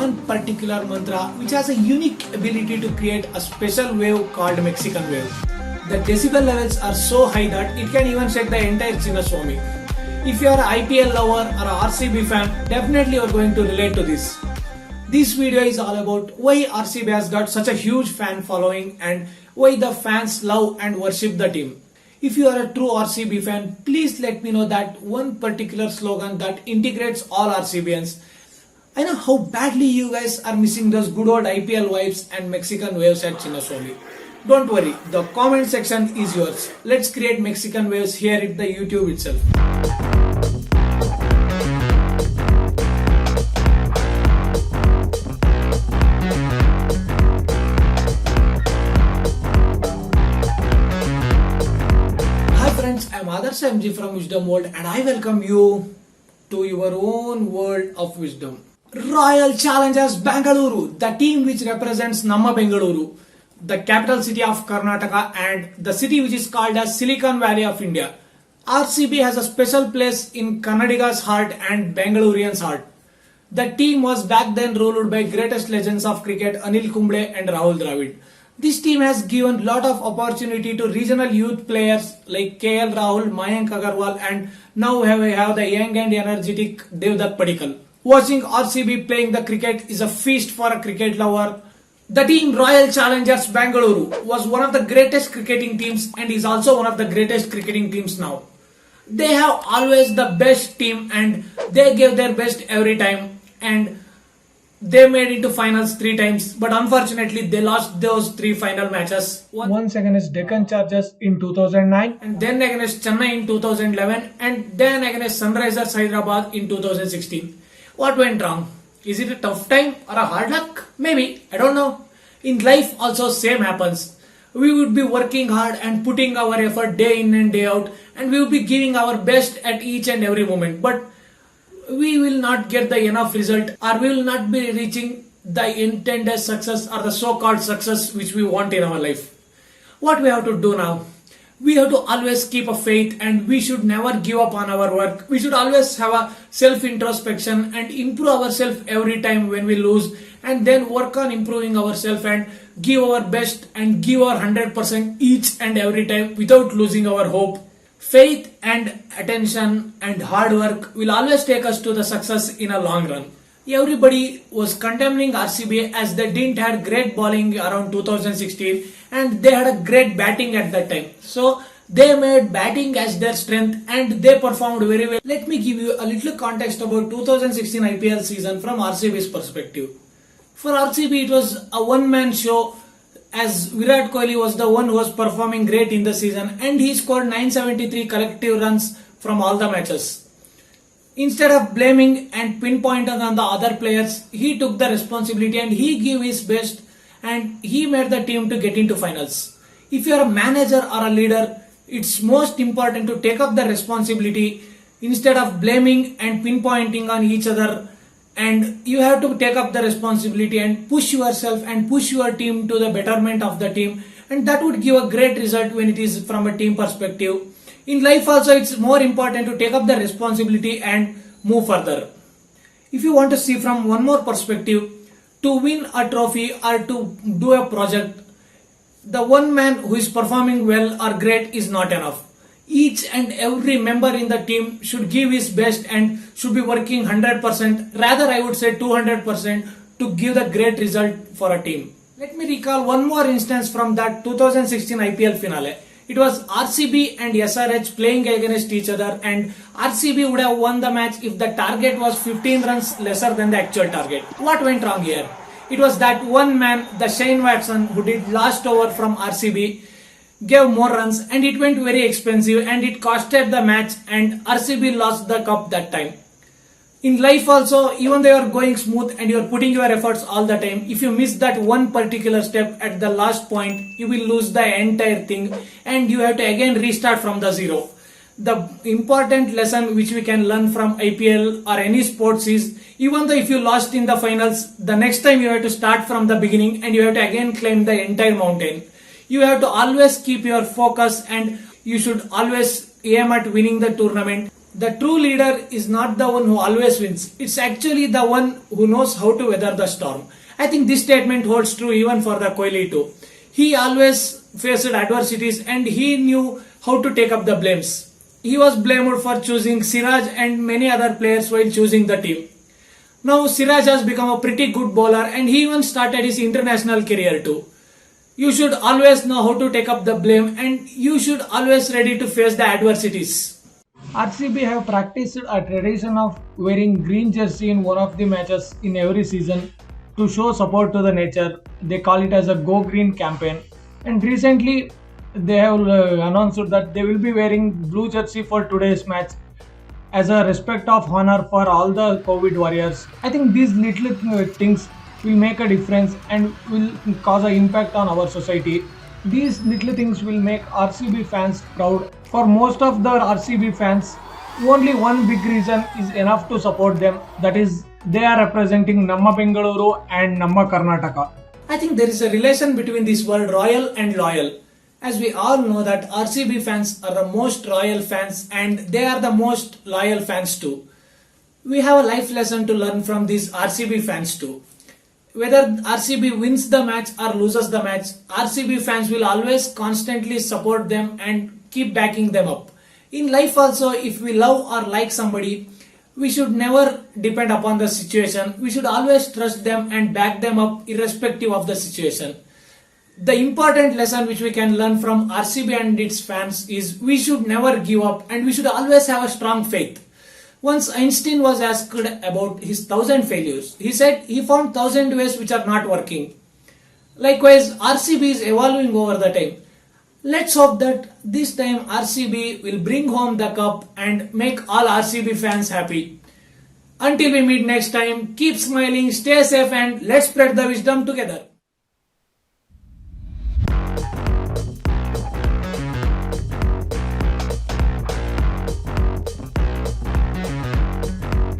one particular mantra which has a unique ability to create a special wave called Mexican wave. The decibel levels are so high that it can even shake the entire Chinnaswamy. If you are an IPL lover or a RCB fan, definitely you are going to relate to this. This video is all about why RCB has got such a huge fan following and why the fans love and worship the team. If you are a true RCB fan, please let me know that one particular slogan that integrates all RCBians. I know how badly you guys are missing those good old IPL vibes and Mexican waves at Chinnaswamy. Don't worry, the comment section is yours. Let's create Mexican waves here at the YouTube itself. I'm Adarsh MG from Wisdom World and I welcome you to your own world of wisdom. Royal Challengers Bengaluru, the team which represents Namma Bengaluru, the capital city of Karnataka and the city which is called as Silicon Valley of India. RCB has a special place in Kannadiga's heart and Bengalurians' heart. The team was back then ruled by greatest legends of cricket Anil Kumble and Rahul Dravid. This team has given lot of opportunity to regional youth players like KL Rahul, Mayank Agarwal and now we have the young and energetic Devdutt Padikkal. Watching RCB playing the cricket is a feast for a cricket lover. The team Royal Challengers Bengaluru was one of the greatest cricketing teams and is also one of the greatest cricketing teams now. They have always the best team and they gave their best every time and they made it to finals 3 times, but unfortunately they lost those 3 final matches. Once against Deccan Chargers in 2009, and then against Chennai in 2011, and then against Sunrisers Hyderabad in 2016. What went wrong? Is it a tough time or a hard luck? Maybe, I don't know. In life also same happens. We would be working hard and putting our effort day in and day out, and we would be giving our best at each and every moment. But we will not get the enough result or we will not be reaching the intended success or the so-called success which we want in our life. What we have to do now? We have to always keep a faith and we should never give up on our work. We should always have a self-introspection and improve ourselves every time when we lose and then work on improving ourselves and give our best and give our 100% each and every time without losing our hope. Faith and attention and hard work will always take us to the success in a long run. Everybody was condemning RCB as they didn't have great bowling around 2016 and they had a great batting at that time. So they made batting as their strength and they performed very well. Let me give you a little context about 2016 IPL season from RCB's perspective. For RCB it was a one-man show as Virat Kohli was the one who was performing great in the season and he scored 973 collective runs from all the matches. Instead of blaming and pinpointing on the other players, he took the responsibility and he gave his best and he made the team to get into finals. If you are a manager or a leader, it's most important to take up the responsibility instead of blaming and pinpointing on each other. And you have to take up the responsibility and push yourself and push your team to the betterment of the team, and that would give a great result when it is from a team perspective. In life also it's more important to take up the responsibility and move further. If you want to see from one more perspective, to win a trophy or to do a project, the one man who is performing well or great is not enough. Each and every member in the team should give his best and should be working 100%, rather I would say 200% to give the great result for a team. Let me recall one more instance from that 2016 IPL finale. It was RCB and SRH playing against each other and RCB would have won the match if the target was 15 runs lesser than the actual target. What went wrong here? It was that one man, the Shane Watson, who did last over from RCB, gave more runs and it went very expensive and it costed the match and RCB lost the cup that time. In life also, even though you are going smooth and you are putting your efforts all the time, if you miss that one particular step at the last point, you will lose the entire thing and you have to again restart from the zero. The important lesson which we can learn from IPL or any sports is, even though if you lost in the finals, the next time you have to start from the beginning and you have to again climb the entire mountain. You have to always keep your focus and you should always aim at winning the tournament. the true leader is not the one who always wins. It's actually the one who knows how to weather the storm. I think this statement holds true even for the Kohli too. He always faced adversities and he knew how to take up the blames. He was blamed for choosing Siraj and many other players while choosing the team. Now Siraj has become a pretty good bowler and he even started his international career too. You should always know how to take up the blame and you should always ready to face the adversities. RCB have practiced a tradition of wearing green jersey in one of the matches in every season to show support to the nature. They call it as a Go Green campaign. And recently they have announced that they will be wearing blue jersey for today's match as a respect of honor for all the COVID warriors. I think these little things will make a difference and will cause an impact on our society. These little things will make RCB fans proud. For most of the RCB fans, only one big reason is enough to support them. That is, they are representing Namma Bengaluru and Namma Karnataka. I think there is a relation between this word royal and loyal. As we all know that RCB fans are the most royal fans and they are the most loyal fans too. We have a life lesson to learn from these RCB fans too. Whether RCB wins the match or loses the match, RCB fans will always constantly support them and keep backing them up. In life also, if we love or like somebody, we should never depend upon the situation. We should always trust them and back them up irrespective of the situation. The important lesson which we can learn from RCB and its fans is we should never give up and we should always have a strong faith. Once Einstein was asked about his 1,000 failures, he said he found 1,000 ways which are not working. Likewise, RCB is evolving over the time. Let's hope that this time RCB will bring home the cup and make all RCB fans happy. Until we meet next time, keep smiling, stay safe and let's spread the wisdom together.